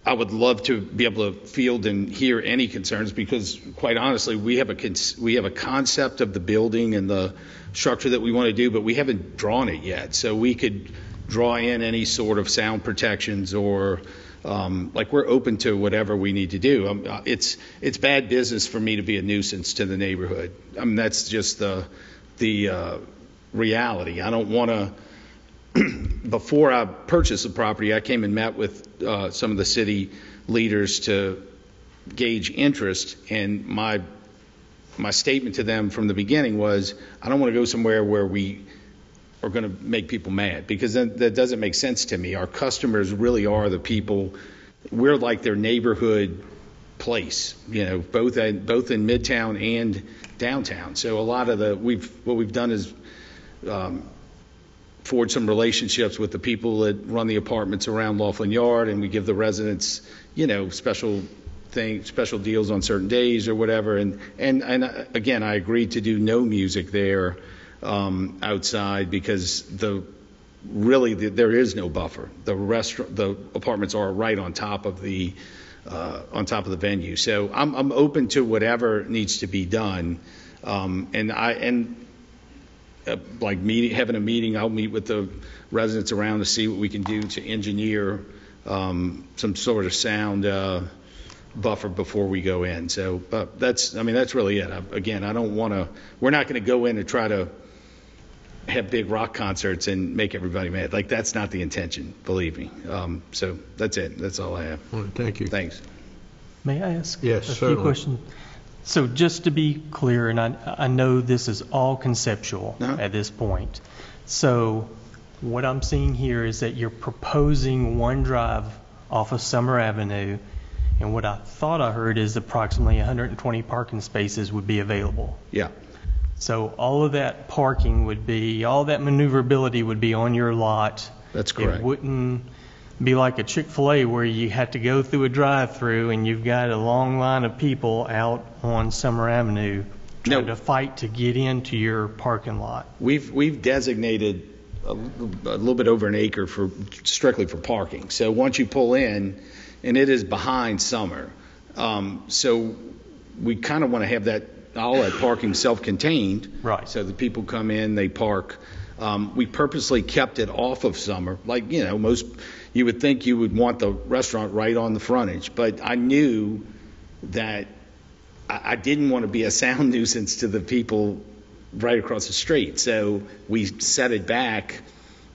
I would love to be able to field and hear any concerns because, quite honestly, we have a concept of the building and the structure that we want to do, but we haven't drawn it yet. So we could draw in any sort of sound protections or like we're open to whatever we need to do. It's bad business for me to be a nuisance to the neighborhood. I mean, that's just the reality. I don't want to. Before I purchased the property, I came and met with some of the city leaders to gauge interest, and my statement to them from the beginning was, I don't want to go somewhere where we are going to make people mad, because then that doesn't make sense to me. Our customers really are the people. We're like their neighborhood place, both in Midtown and downtown. So a lot of what we've done is forge some relationships with the people that run the apartments around Laughlin Yard, and we give the residents, special deals on certain days or whatever. And again, I agreed to do no music there outside because there is no buffer. The apartments are right on top of the venue. So I'm open to whatever needs to be done. Having a meeting, I'll meet with the residents around to see what we can do to engineer some sort of sound buffer before we go in. So, but that's really it. We're not going to go in and try to have big rock concerts and make everybody mad. That's not the intention, believe me. So that's it. That's all I have. Well, thank you. Thanks. May I ask Yes, a certainly. few questions? So just to be clear, and I know this is all conceptual at this point. So what I'm seeing here is that you're proposing one drive off of Summer Avenue, and what I thought I heard is approximately 120 parking spaces would be available. Yeah. So all of that parking all that maneuverability would be on your lot. That's correct. It wouldn't be like a Chick-fil-A where you have to go through a drive-through and you've got a long line of people out on Summer Avenue trying to fight to get into your parking lot. We've designated a little bit over an acre strictly for parking. So once you pull in, and it is behind Summer, so we kind of want to have all that parking self-contained. Right. So the people come in, they park. We purposely kept it off of Summer. You would think you would want the restaurant right on the frontage, but I knew that I didn't want to be a sound nuisance to the people right across the street. So we set it back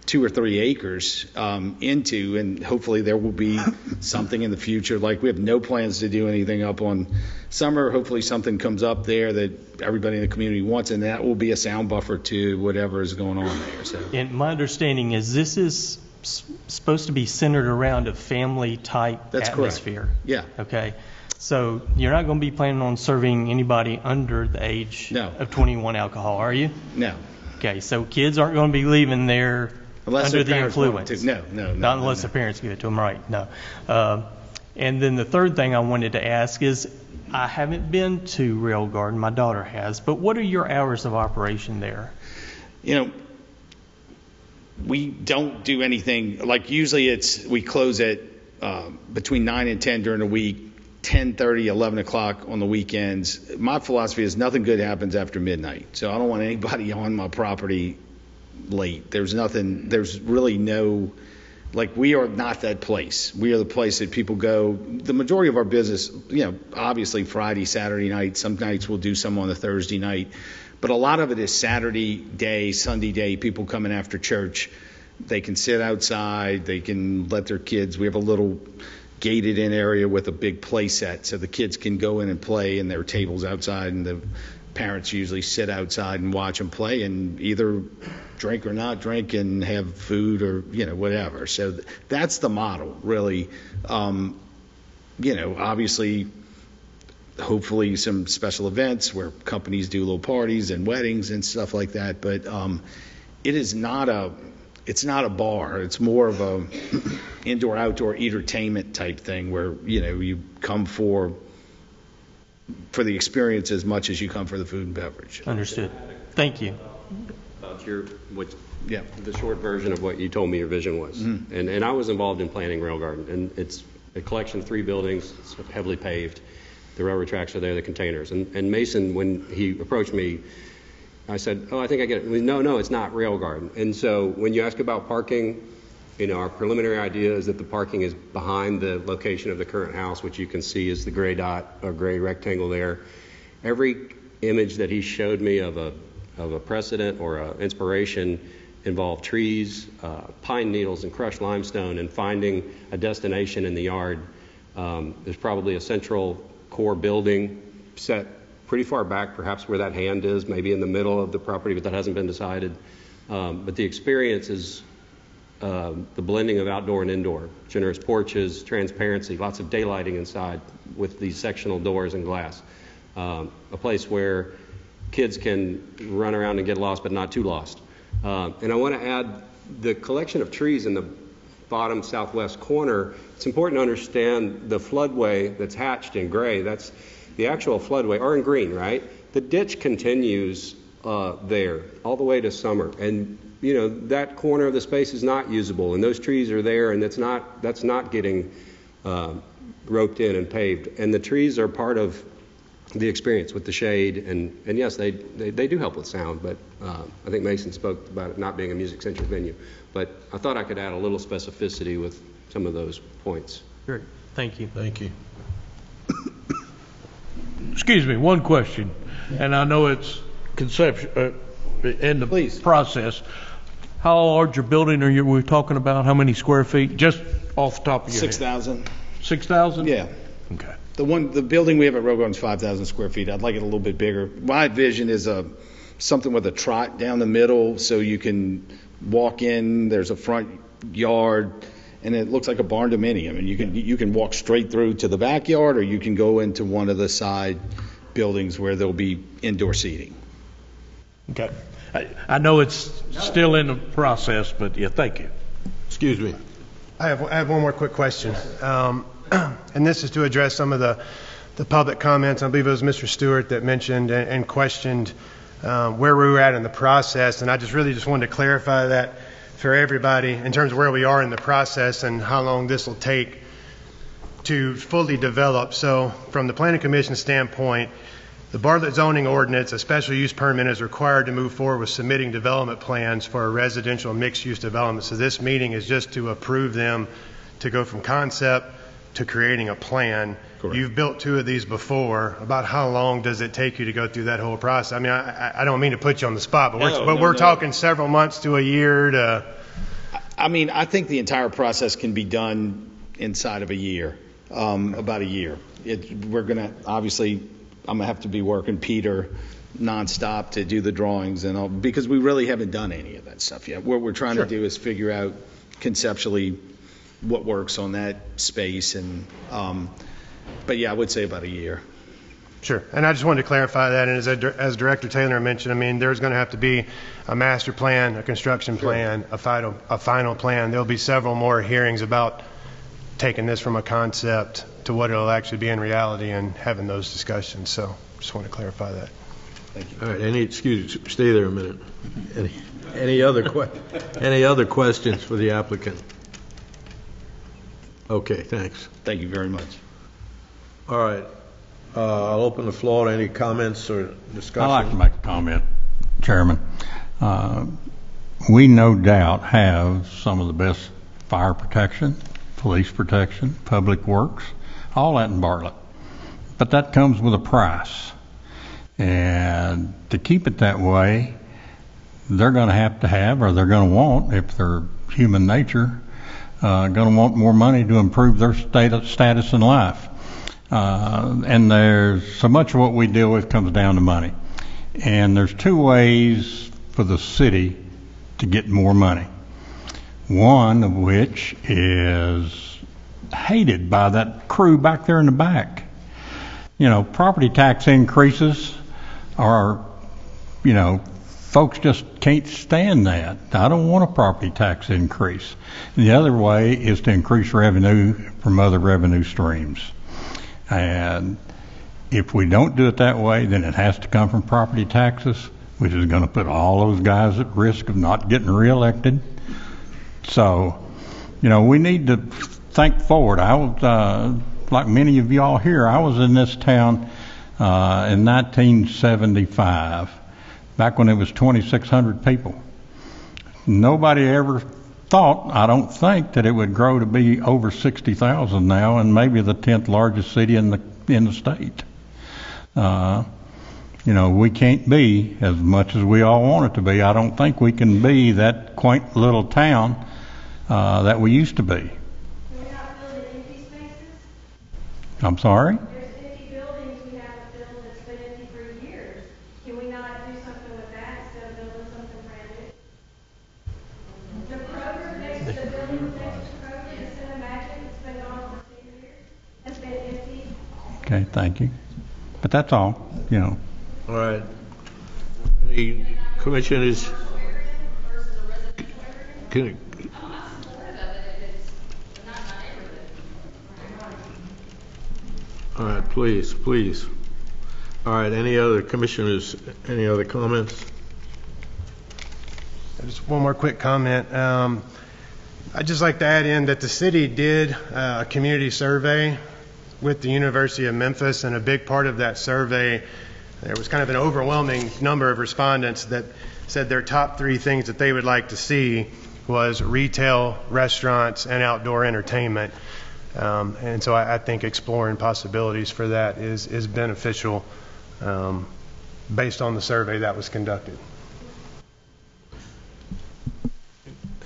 2 or 3 acres and hopefully there will be something in the future. We have no plans to do anything up on Summer. Hopefully something comes up there that everybody in the community wants, and that will be a sound buffer to whatever is going on there. So. And my understanding is this is supposed to be centered around a family-type atmosphere. Correct. Yeah. Okay. So you're not going to be planning on serving anybody under the age of 21 alcohol, are you? No. Okay. So kids aren't going to be leaving there under the influence. No. Not unless the parents give it to them, right? No. And then the third thing I wanted to ask is, I haven't been to Rail Garden. My daughter has. But what are your hours of operation there? We don't do anything. Usually we close at between 9 and 10 during the week, 10:30, 11 o'clock on the weekends. My philosophy is nothing good happens after midnight. So I don't want anybody on my property late. There's really no, we are not that place. We are the place that people go. The majority of our business, obviously Friday, Saturday night, some nights we'll do some on a Thursday night, but a lot of it is Saturday day, Sunday day, people coming after church. They can sit outside, they can let their kids, we have a little gated in area with a big play set so the kids can go in and play, and there are tables outside, and the parents usually sit outside and watch them play and either drink or not drink and have food or whatever. So that's the model, really. Obviously, hopefully some special events where companies do little parties and weddings and stuff like that, but it's not a bar. It's more of a indoor outdoor entertainment type thing where you come for the experience as much as you come for the food and beverage. Understood. Thank you. About the short version of what you told me your vision was. Mm-hmm. And I was involved in planning Rail Garden, and it's a collection of 3 buildings. It's heavily paved. The railroad tracks are there, the containers. And Mason, when he approached me, I said, I think I get it. No, it's not Rail Garden. And so when you ask about parking, our preliminary idea is that the parking is behind the location of the current house, which you can see is the gray dot or gray rectangle there. Every image that he showed me of a precedent or an inspiration involved trees, pine needles, and crushed limestone, and finding a destination in the yard. There's probably a central core building set pretty far back, perhaps where that hand is, maybe in the middle of the property, but that hasn't been decided. But the experience is the blending of outdoor and indoor, generous porches, transparency, lots of daylighting inside, with these sectional doors and glass. A place where kids can run around and get lost, but not too lost. And I want to add the collection of trees in the bottom southwest corner. It's important to understand the floodway that's hatched in gray. That's the actual floodway, or in green, right? The ditch continues there all the way to Summer. And, you know, that corner of the space is not usable, and those trees are there, and that's not getting roped in and paved. And the trees are part of the experience with the shade, and yes, they do help with sound, but I think Mason spoke about it not being a music-centric venue. But I thought I could add a little specificity with some of those points. Great. Thank you. Thank you. Excuse me, one question, and I know it's conception in the process. How large a building are we talking about? How many square feet? Just off the top of your head. 6,000. 6,000? Yeah. Okay. The building we have at Roe Garden's 5,000 square feet. I'd like it a little bit bigger. My vision is something with a trot down the middle, so you can walk in. There's a front yard, and it looks like a barn dominium. And you can walk straight through to the backyard, or you can go into one of the side buildings where there'll be indoor seating. Okay. I know it's still in the process, but yeah, thank you. Excuse me. I have one more quick question. And this is to address some of the public comments. I believe it was Mr. Stewart that mentioned and questioned where we were at in the process. And I just wanted to clarify that for everybody in terms of where we are in the process and how long this will take to fully develop. So from the Planning Commission standpoint, the Bartlett zoning ordinance, a special use permit is required to move forward with submitting development plans for a residential mixed-use development. So this meeting is just to approve them to go from concept to creating a plan. Correct. You've built 2 of these before. About how long does it take you to go through that whole process? I mean, I don't mean to put you on the spot, but we're talking several months to a year to... I mean, I think the entire process can be done inside of a year, about a year. We're going to, obviously, I'm going to have to be working Peter nonstop to do the drawings and all, because we really haven't done any of that stuff yet. What we're trying to do is figure out conceptually what works on that space, and but yeah, I would say about a year. Sure, and I just wanted to clarify that, and as Director Taylor mentioned, I mean, there's going to have to be a master plan, a construction plan, a final plan. There'll be several more hearings about taking this from a concept to what it'll actually be in reality and having those discussions. So just want to clarify that. Thank you. All right, stay there a minute. Any other questions for the applicant? Okay, thanks. Thank you very much. All right. I'll open the floor to any comments or discussion. I'd like to make a comment, Chairman. We no doubt have some of the best fire protection, police protection, public works, all that in Bartlett. But that comes with a price. And to keep it that way, they're going to have, or they're going to want, if they're human nature, going to want more money to improve their status in life. And there's so much of what we deal with comes down to money. And there's 2 ways for the city to get more money. One of which is hated by that crew back there in the back. You know, property tax increases are, you know, folks just can't stand that. I don't want a property tax increase. And the other way is to increase revenue from other revenue streams. And if we don't do it that way, then it has to come from property taxes, which is going to put all those guys at risk of not getting reelected. So, you know, we need to think forward. I was, like many of y'all here, I was in this town in 1975, back when it was 2,600 people. Nobody ever thought, I don't think, that it would grow to be over 60,000 now, and maybe the 10th largest city in the state. You know, we can't be as much as we all want it to be. I don't think we can be that quaint little town that we used to be. I'm sorry? There's 50 buildings we haven't built that's been empty for years. Can we not do something with that instead of building something brand new? The Kroger next to the building next to Kroger, the Cinemagic, it's been gone for 2 years. It's been empty Okay, thank you. But that's all, you know. All right. Any commissioners? All right, please. All right, any other commissioners, any other comments? Just one more quick comment. I'd just like to add in that the city did a community survey with the University of Memphis, and a big part of that survey, there was kind of an overwhelming number of respondents that said their top 3 things that they would like to see was retail, restaurants, and outdoor entertainment. And so I think exploring possibilities for that is beneficial based on the survey that was conducted.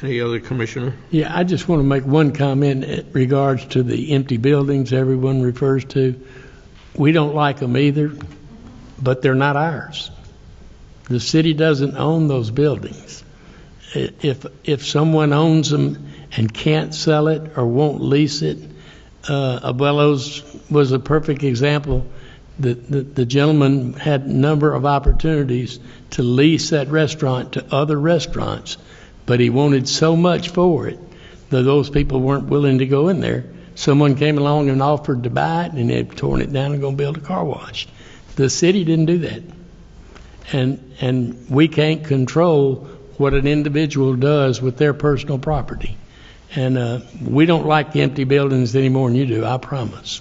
Any other commissioner? Yeah, I just want to make one comment in regards to the empty buildings everyone refers to. We don't like them either, but they're not ours. The city doesn't own those buildings. If someone owns them and can't sell it or won't lease it, Abuelo's was a perfect example. The gentleman had a number of opportunities to lease that restaurant to other restaurants, but he wanted so much for it that those people weren't willing to go in there. Someone came along and offered to buy it, and they'd torn it down and going to build a car wash. The city didn't do that. And we can't control what an individual does with their personal property. And we don't like the empty buildings any more than you do, I promise.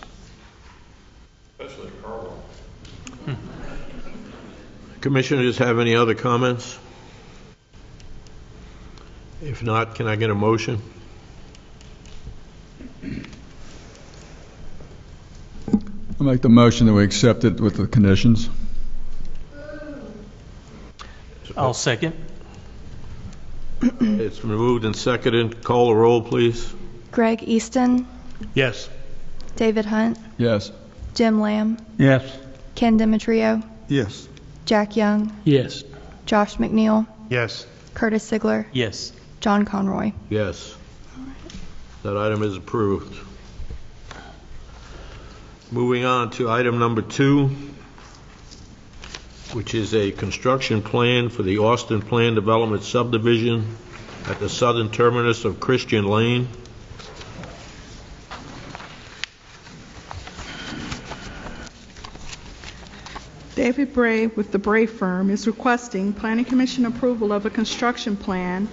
Especially a car wash. Commissioners have any other comments? If not, can I get a motion? I'll make the motion that we accept it with the conditions. I'll second. It's been moved and seconded. Call the roll, please. Greg Easton, Yes. David Hunt, Yes. Jim Lamb, Yes. Ken Demetrio, Yes. Jack Young, Yes. Josh McNeil, Yes. Curtis Sigler, Yes. John Conroy. Yes. That item is approved. Moving on to item number 2, which is a construction plan for the Austin Plan Development subdivision at the southern terminus of Christian Lane. David Bray with the Bray Firm is requesting Planning Commission approval of a construction plan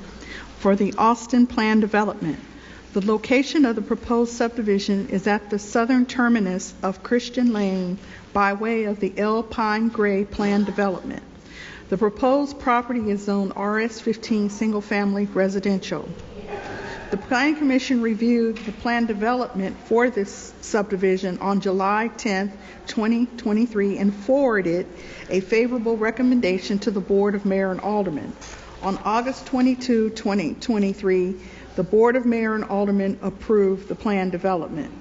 for the Austin Plan Development. The location of the proposed subdivision is at the southern terminus of Christian Lane by way of the L Pine Gray Plan Development. The proposed property is zoned RS-15 Single Family Residential. The Planning Commission reviewed the plan development for this subdivision on July 10, 2023, and forwarded a favorable recommendation to the Board of Mayor and Aldermen. On August 22, 2023, the Board of Mayor and Aldermen approved the plan development.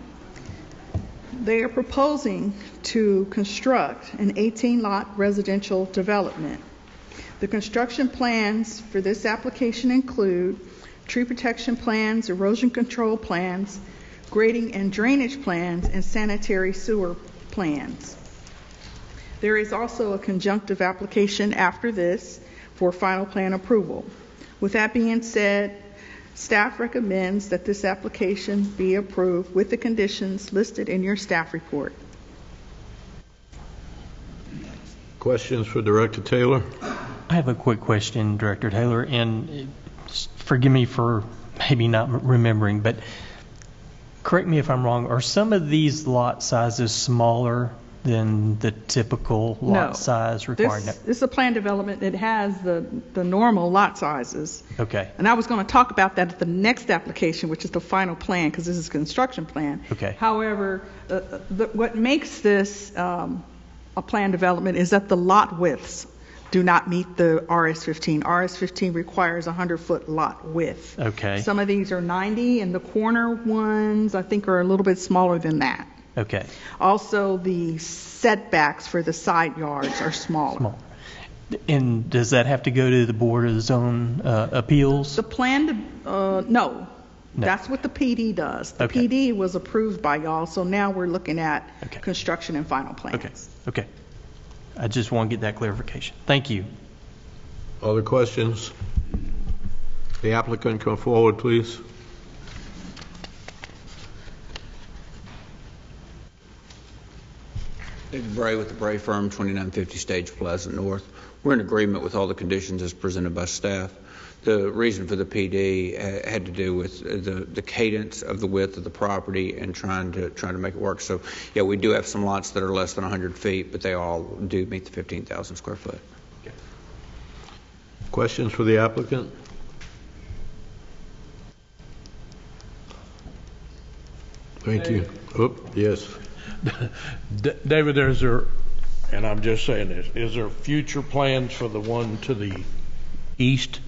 They are proposing to construct an 18-lot residential development. The construction plans for this application include tree protection plans, erosion control plans, grading and drainage plans, and sanitary sewer plans. There is also a conjunctive application after this for final plan approval. With that being said, staff recommends that this application be approved with the conditions listed in your staff report. Questions for Director Taylor? I have a quick question, Director Taylor, and forgive me for maybe not remembering, but correct me if I'm wrong. Are some of these lot sizes smaller than the typical lot size required? This is a plan development. It has the normal lot sizes. Okay. And I was going to talk about that at the next application, which is the final plan, because this is a construction plan. Okay. However, what makes this a plan development is that the lot widths do not meet the RS-15. RS-15 requires a 100-foot lot width. Okay. Some of these are 90, and the corner ones, I think, are a little bit smaller than that. Okay. Also, the setbacks for the side yards are smaller. Small. And does that have to go to the Board of Zone Appeals? The plan, no. That's what the PD does. The Okay. PD was approved by y'all, so now we're looking at construction and final plans. Okay. I just want to get that clarification. Thank you. Other questions? The applicant come forward, please. David Bray with the Bray Firm, 2950 Stage Plaza North. We're in agreement with all the conditions as presented by staff. The reason for the PD had to do with the cadence of the width of the property and trying to make it work. So, yeah, we do have some lots that are less than 100 feet, but they all do meet the 15,000 square foot. Questions for the applicant? Thank you. Yes. David, and I'm just saying this, is there future plans for the one to the east?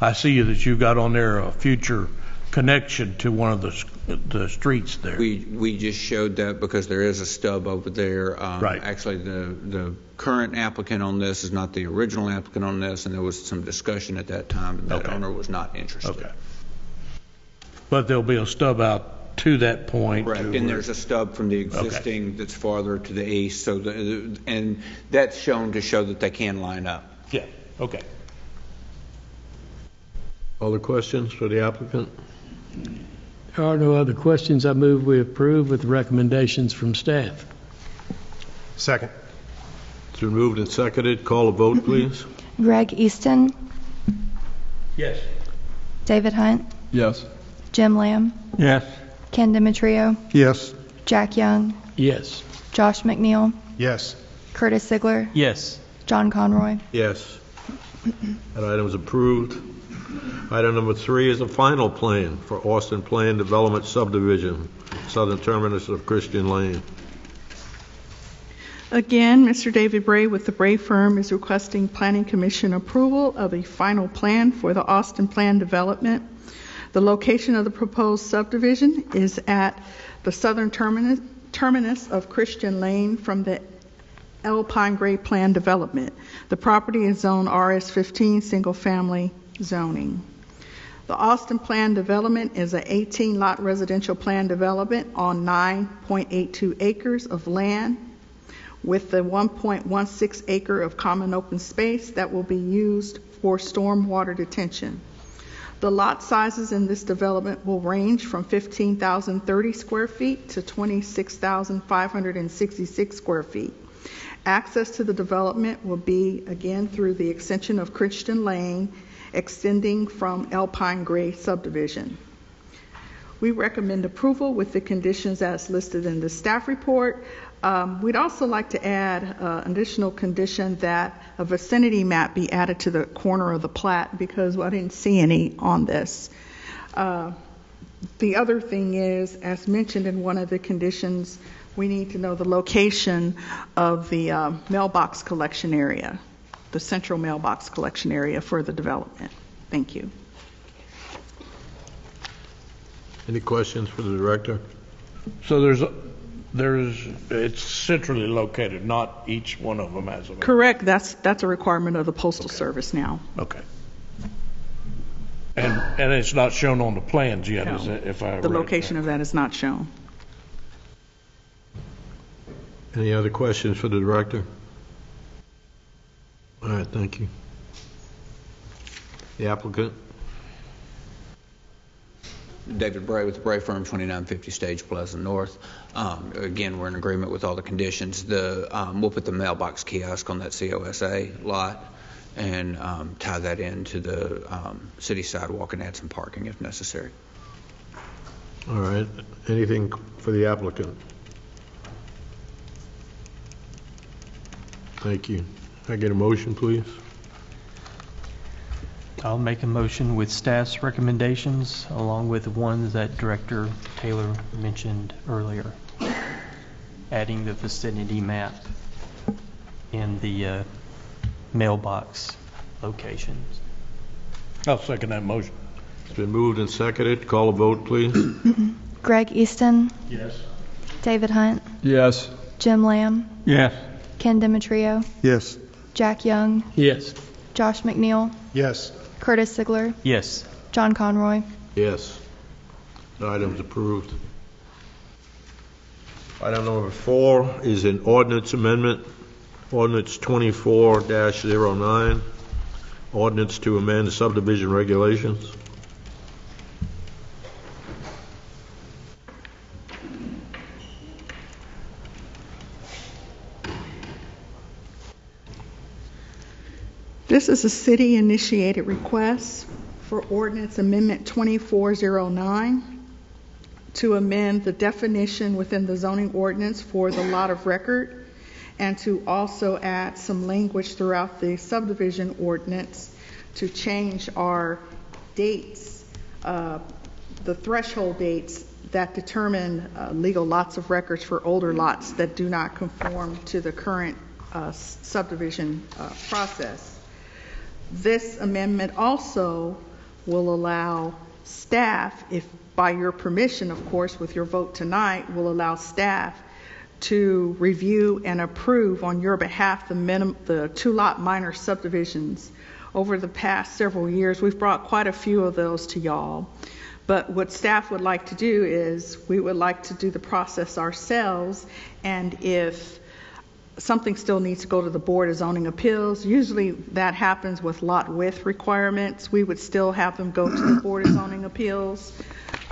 I see that you've got on there a future connection to one of the streets there. We just showed that because there is a stub over there. Right. Actually, the current applicant on this is not the original applicant on this, and there was some discussion at that time, and that owner was not interested. Okay. But there'll be a stub out to that point. Correct, and there's a stub from the existing that's farther to the east, so and that's shown to show that they can line up. Yeah, okay. Other questions for the applicant? There are no other questions. I move we approve with recommendations from staff. Second. It's been moved and seconded. Call a vote, please. Greg Easton, Yes. David Hunt, Yes. Jim Lamb, Yes. Ken Demetrio, Yes. Jack Young, Yes. Josh McNeil, Yes. Curtis Ziegler, Yes. John Conroy. Yes. That item is approved. Item number 3 is a final plan for Austin Plan Development Subdivision, southern terminus of Christian Lane. Again, Mr. David Bray with the Bray Firm is requesting Planning Commission approval of a final plan for the Austin Plan Development. The location of the proposed subdivision is at the southern terminus of Christian Lane from the Alpine Gray Plan Development. The property is zoned RS15 single family zoning. The Austin Plan Development is an 18-lot residential plan development on 9.82 acres of land with the 1.16 acre of common open space that will be used for stormwater detention. The lot sizes in this development will range from 15,030 square feet to 26,566 square feet. Access to the development will be, again, through the extension of Christian Lane, extending from Alpine Gray subdivision. We recommend approval with the conditions as listed in the staff report. We'd also like to add an additional condition that a vicinity map be added to the corner of the plat because I didn't see any on this. The other thing is, as mentioned in one of the conditions, we need to know the location of the mailbox collection area, the central mailbox collection area for the development. Thank you. Any questions for the director? So it's centrally located, not each one of them has a. Correct. That's a requirement of the Postal Service now. Okay. And it's not shown on the plans yet, No. is it? If I The read location of that is not shown. Any other questions for the director? All right, thank you. The applicant? David Bray with the Bray Firm, 2950 Stage Plaza North. Again, we're in agreement with all the conditions. We'll put the mailbox kiosk on that COSA lot and tie that into the city sidewalk and add some parking if necessary. All right. Anything for the applicant? Thank you. Can I get a motion, please? I'll make a motion with staff's recommendations, along with the ones that Director Taylor mentioned earlier, adding the vicinity map in the mailbox locations. I'll second that motion. It's been moved and seconded. Call a vote, please. Greg Easton, Yes. David Hunt, Yes. Jim Lamb, Yes. Ken Demetrio, Yes. Jack Young, Yes. Josh McNeil, Yes. Curtis Ziegler, Yes. John Conroy. Yes. The item's approved. Item number 4 is an ordinance amendment, ordinance 24-09, ordinance to amend subdivision regulations. This is a city-initiated request for ordinance amendment 2409 to amend the definition within the zoning ordinance for the lot of record and to also add some language throughout the subdivision ordinance to change our dates, the threshold dates that determine legal lots of records for older lots that do not conform to the current subdivision process. This amendment also will allow staff, if by your permission, of course, with your vote tonight, will allow staff to review and approve on your behalf the 2-lot minor subdivisions. Over the past several years, we've brought quite a few of those to y'all. But what staff would like to do is we would like to do the process ourselves, and if something still needs to go to the Board of Zoning Appeals, usually that happens with lot width requirements, we would still have them go to the Board of Zoning Appeals.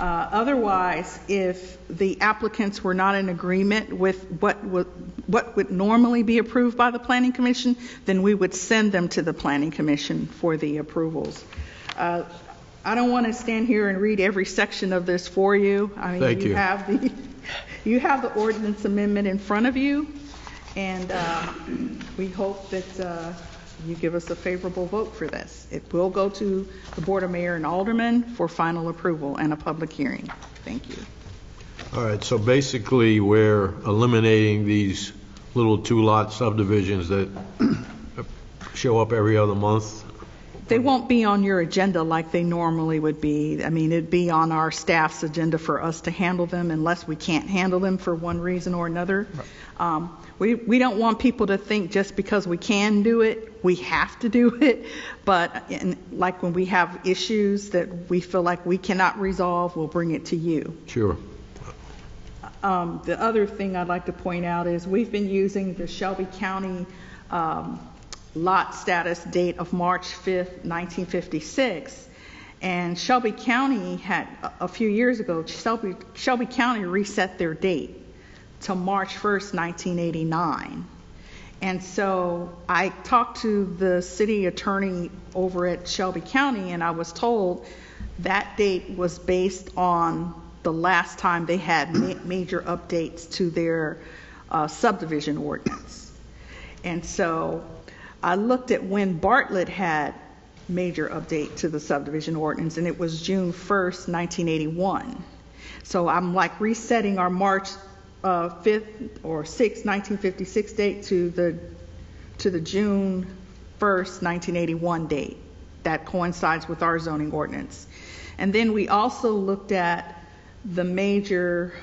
Otherwise, if the applicants were not in agreement with what would normally be approved by the Planning Commission, then we would send them to the Planning Commission for the approvals. I don't want to stand here and read every section of this for you. I mean, Thank you. You have the ordinance amendment in front of you, and we hope that you give us a favorable vote for this. It will go to the Board of Mayor and Aldermen for final approval and a public hearing. Thank you. All right, so basically we're eliminating these little 2-lot subdivisions that show up every other month. They won't be on your agenda like they normally would be. I mean, it'd be on our staff's agenda for us to handle them unless we can't handle them for one reason or another. Right. We don't want people to think just because we can do it, we have to do it. But like when we have issues that we feel like we cannot resolve, we'll bring it to you. Sure. The other thing I'd like to point out is we've been using the Shelby County lot status date of March 5th, 1956. And Shelby County had, a few years ago, Shelby County reset their date to March 1st, 1989. And so I talked to the city attorney over at Shelby County, and I was told that date was based on the last time they had major updates to their subdivision ordinance. And so I looked at when Bartlett had major update to the subdivision ordinance, and it was June 1st, 1981. So I'm like resetting our March 5th or 6th, 1956 date to the June 1st, 1981 date. That coincides with our zoning ordinance. And then we also looked at the major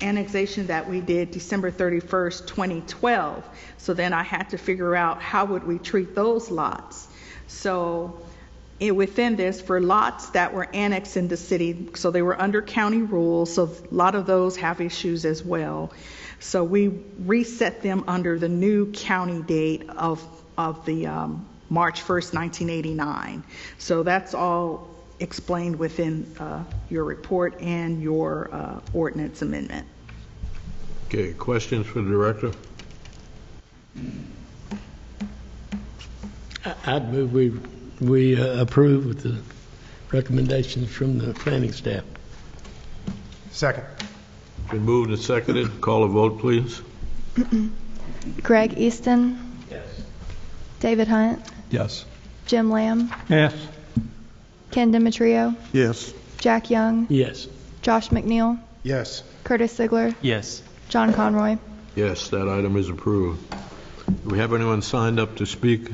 annexation that we did December 31st, 2012. So then I had to figure out how would we treat those lots. So within this, for lots that were annexed into city, so they were under county rules, so a lot of those have issues as well. So we reset them under the new county date of the March 1st, 1989. So that's all explained within your report and your ordinance amendment. Okay, questions for the director? I'd move we approve with the recommendations from the planning staff. Second. Been moved and seconded. Call a vote, please. Greg Easton. Yes. David Hunt. Yes. Jim Lamb. Yes. Ken Demetrio. Yes. Jack Young. Yes. Josh McNeil. Yes. Curtis Ziegler. Yes. John Conroy. Yes, that item is approved. Do we have anyone signed up to speak?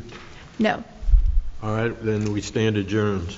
No. All right, then we stand adjourned.